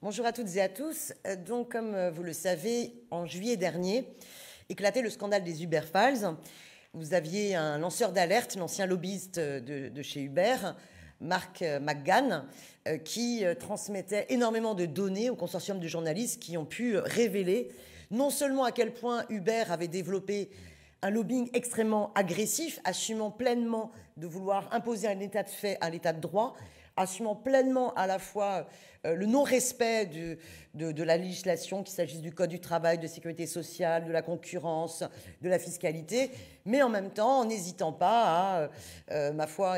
Bonjour à toutes et à tous. Donc, comme vous le savez, en juillet dernier, éclatait le scandale des Uber Files. Vous aviez un lanceur d'alerte, l'ancien lobbyiste de chez Uber, Mark McGann, qui transmettait énormément de données au consortium de journalistes qui ont pu révéler non seulement à quel point Uber avait développé un lobbying extrêmement agressif, assumant pleinement de vouloir imposer un état de fait à l'état de droit, assumant pleinement à la fois le non-respect de la législation, qu'il s'agisse du Code du travail, de sécurité sociale, de la concurrence, de la fiscalité, mais en même temps en n'hésitant pas à, ma foi,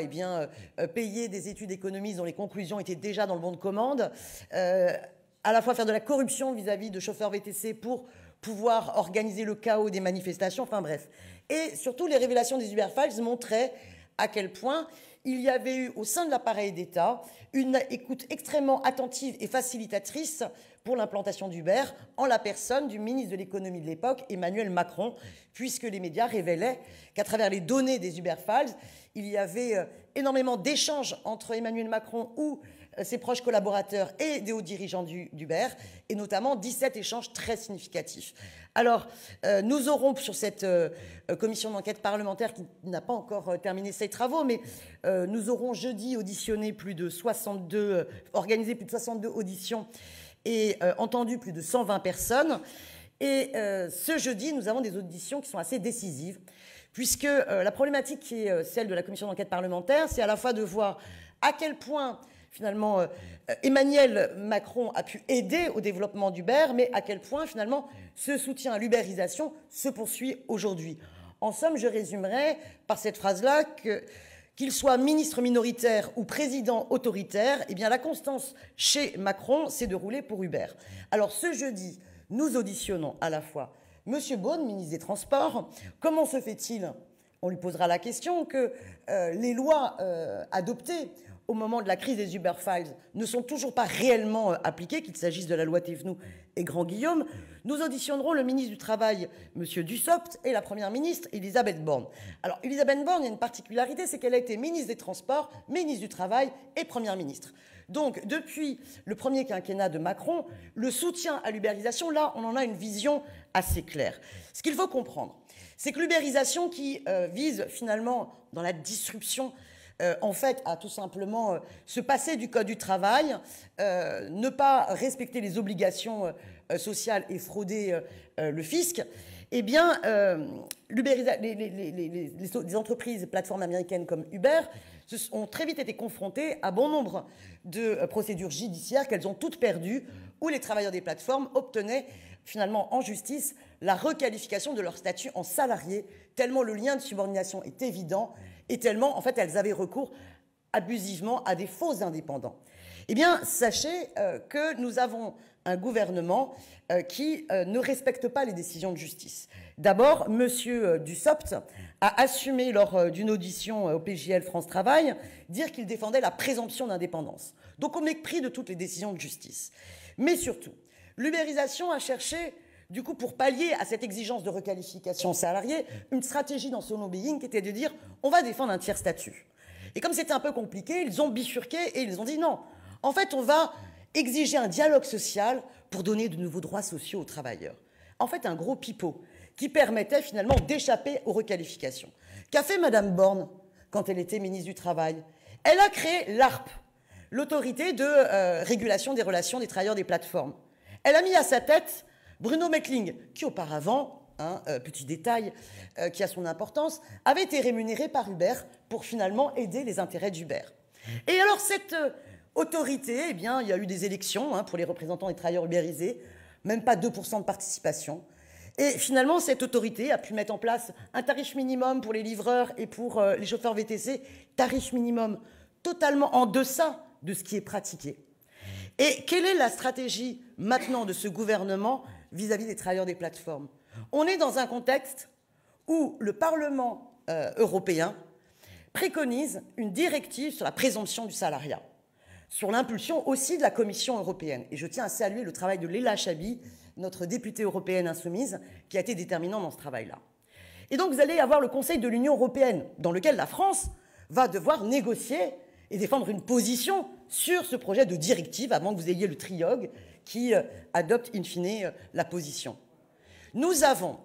payer des études économistes dont les conclusions étaient déjà dans le bon de commande, à la fois faire de la corruption vis-à-vis de chauffeurs VTC pour pouvoir organiser le chaos des manifestations, enfin bref. Et surtout, les révélations des Uber Files montraient à quel point il y avait eu au sein de l'appareil d'État une écoute extrêmement attentive et facilitatrice pour l'implantation d'Uber, en la personne du ministre de l'économie de l'époque, Emmanuel Macron, puisque les médias révélaient qu'à travers les données des Uber Files, il y avait énormément d'échanges entre Emmanuel Macron ou ses proches collaborateurs et des hauts dirigeants d'Uber, et notamment 17 échanges très significatifs. Alors, nous aurons sur cette commission d'enquête parlementaire qui n'a pas encore terminé ses travaux, mais nous aurons jeudi auditionné organisé plus de 62 auditions et entendu plus de 120 personnes. Et ce jeudi, nous avons des auditions qui sont assez décisives, puisque la problématique qui est celle de la commission d'enquête parlementaire, c'est à la fois de voir à quel point finalement Emmanuel Macron a pu aider au développement d'Uber, mais à quel point finalement ce soutien à l'ubérisation se poursuit aujourd'hui. En somme, je résumerai par cette phrase-là qu'il soit ministre minoritaire ou président autoritaire, eh bien la constance chez Macron, c'est de rouler pour Uber. Alors ce jeudi, nous auditionnons à la fois M. Beaune, ministre des Transports. Comment se fait-il, on lui posera la question, que les lois adoptées au moment de la crise des Uber Files ne sont toujours pas réellement appliquées, qu'il s'agisse de la loi Thévenoud et Grand Guillaume. Nous auditionnerons le ministre du Travail, M. Dussopt, et la Première ministre, Elisabeth Borne. Alors, Elisabeth Borne, il y a une particularité, c'est qu'elle a été ministre des Transports, ministre du Travail et Première ministre. Donc, depuis le premier quinquennat de Macron, le soutien à l'ubérisation, là, on en a une vision assez claire. Ce qu'il faut comprendre, c'est que l'ubérisation qui vise finalement dans la disruption en fait, à tout simplement se passer du Code du travail, ne pas respecter les obligations sociales et frauder le fisc, eh bien, les entreprises plateformes américaines comme Uber ont très vite été confrontées à bon nombre de procédures judiciaires qu'elles ont toutes perdues, où les travailleurs des plateformes obtenaient finalement en justice la requalification de leur statut en salarié, tellement le lien de subordination est évident et tellement, en fait, elles avaient recours abusivement à des faux indépendants. Eh bien, sachez que nous avons un gouvernement qui ne respecte pas les décisions de justice. D'abord, M. Dussopt a assumé lors d'une audition au PJL France Travail dire qu'il défendait la présomption d'indépendance. Donc, au mépris de toutes les décisions de justice. Mais surtout, l'ubérisation a cherché, du coup, pour pallier à cette exigence de requalification salariée, une stratégie dans son lobbying qui était de dire on va défendre un tiers statut. Et comme c'était un peu compliqué, ils ont bifurqué et ils ont dit non. En fait, on va exiger un dialogue social pour donner de nouveaux droits sociaux aux travailleurs. En fait, un gros pipeau qui permettait finalement d'échapper aux requalifications. Qu'a fait Madame Borne quand elle était ministre du Travail? Elle a créé l'ARPE, l'autorité de régulation des relations des travailleurs des plateformes. Elle a mis à sa tête Bruno Meckling, qui auparavant, petit détail qui a son importance, avait été rémunéré par Uber pour finalement aider les intérêts d'Uber. Et alors cette autorité, eh bien, il y a eu des élections pour les représentants des travailleurs ubérisés, même pas 2% de participation. Et finalement, cette autorité a pu mettre en place un tarif minimum pour les livreurs et pour les chauffeurs VTC, tarif minimum totalement en deçà de ce qui est pratiqué. Et quelle est la stratégie maintenant de ce gouvernement vis-à-vis des travailleurs des plateformes? On est dans un contexte où le Parlement européen préconise une directive sur la présomption du salariat, sur l'impulsion aussi de la Commission européenne. Et je tiens à saluer le travail de Leila Chabi, notre députée européenne insoumise, qui a été déterminant dans ce travail-là. Et donc vous allez avoir le Conseil de l'Union européenne, dans lequel la France va devoir négocier et défendre une position sur ce projet de directive avant que vous ayez le trilogue qui adopte in fine la position. Nous avons,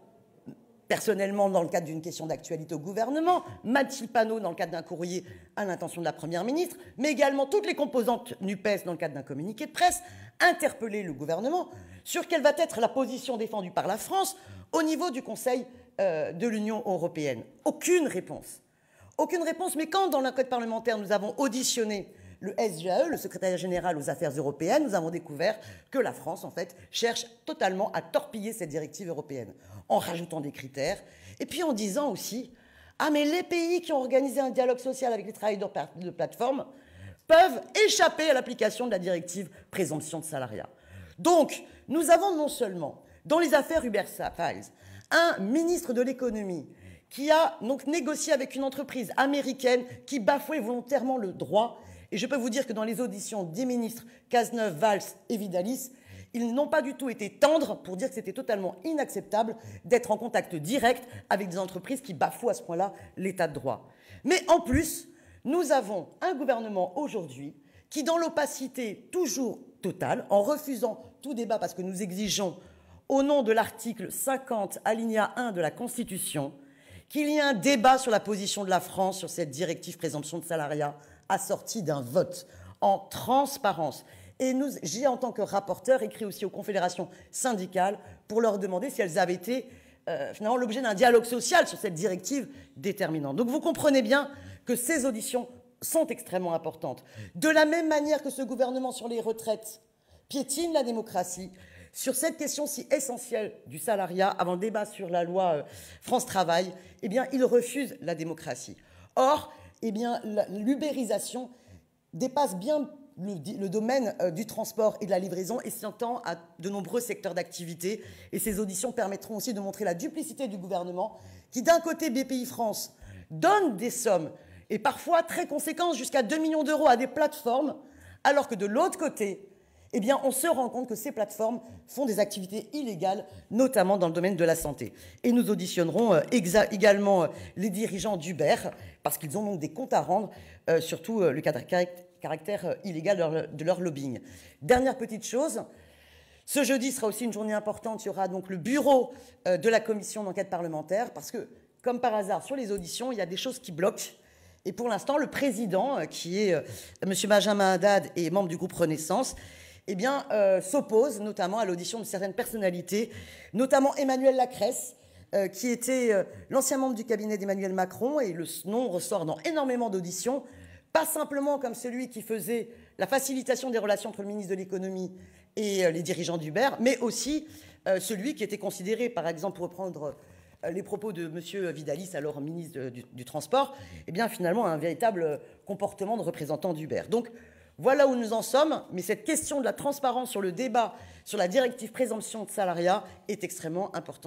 personnellement, dans le cadre d'une question d'actualité au gouvernement, Mathilde Panot dans le cadre d'un courrier à l'intention de la Première ministre, mais également toutes les composantes NUPES dans le cadre d'un communiqué de presse, interpellé le gouvernement sur quelle va être la position défendue par la France au niveau du Conseil de l'Union européenne. Aucune réponse. Aucune réponse, mais quand dans l'enquête parlementaire nous avons auditionné le SGAE, le secrétaire général aux affaires européennes, nous avons découvert que la France, en fait, cherche totalement à torpiller cette directive européenne, en rajoutant des critères, et puis en disant aussi « Ah, mais les pays qui ont organisé un dialogue social avec les travailleurs de plateforme peuvent échapper à l'application de la directive présomption de salariat. » Donc, nous avons non seulement, dans les affaires Uber Files, un ministre de l'économie qui a donc négocié avec une entreprise américaine qui bafouait volontairement le droit. Et je peux vous dire que dans les auditions des ministres Cazeneuve, Valls et Vidalis, ils n'ont pas du tout été tendres pour dire que c'était totalement inacceptable d'être en contact direct avec des entreprises qui bafouent à ce point-là l'état de droit. Mais en plus, nous avons un gouvernement aujourd'hui qui, dans l'opacité toujours totale, en refusant tout débat parce que nous exigeons, au nom de l'article 50, alinéa 1 de la Constitution, qu'il y ait un débat sur la position de la France sur cette directive présomption de salariat assortie d'un vote en transparence. Et j'ai, en tant que rapporteur, écrit aussi aux confédérations syndicales pour leur demander si elles avaient été finalement l'objet d'un dialogue social sur cette directive déterminante. Donc vous comprenez bien que ces auditions sont extrêmement importantes. De la même manière que ce gouvernement sur les retraites piétine la démocratie, sur cette question si essentielle du salariat, avant le débat sur la loi France Travail, eh bien, il refuse la démocratie. Or, eh bien, l'ubérisation dépasse bien le domaine du transport et de la livraison et s'entend à de nombreux secteurs d'activité. Et ces auditions permettront aussi de montrer la duplicité du gouvernement qui, d'un côté, BPI France donne des sommes, et parfois très conséquentes, jusqu'à 2 millions d'euros à des plateformes, alors que de l'autre côté, eh bien, on se rend compte que ces plateformes font des activités illégales, notamment dans le domaine de la santé. Et nous auditionnerons également les dirigeants d'Uber, parce qu'ils ont donc des comptes à rendre, surtout le caractère illégal de leur lobbying. Dernière petite chose, ce jeudi sera aussi une journée importante. Il y aura donc le bureau de la commission d'enquête parlementaire, parce que, comme par hasard, sur les auditions, il y a des choses qui bloquent. Et pour l'instant, le président, qui est M. Benjamin Haddad et membre du groupe Renaissance, eh bien, s'oppose notamment à l'audition de certaines personnalités, notamment Emmanuel Lacresse, qui était l'ancien membre du cabinet d'Emmanuel Macron, et le nom ressort dans énormément d'auditions, pas simplement comme celui qui faisait la facilitation des relations entre le ministre de l'économie et les dirigeants d'Uber, mais aussi celui qui était considéré, par exemple, pour reprendre les propos de M. Vidalis, alors ministre du Transport, eh bien, finalement, un véritable comportement de représentant d'Uber. Donc, voilà où nous en sommes, mais cette question de la transparence sur le débat sur la directive présomption de salariat est extrêmement importante.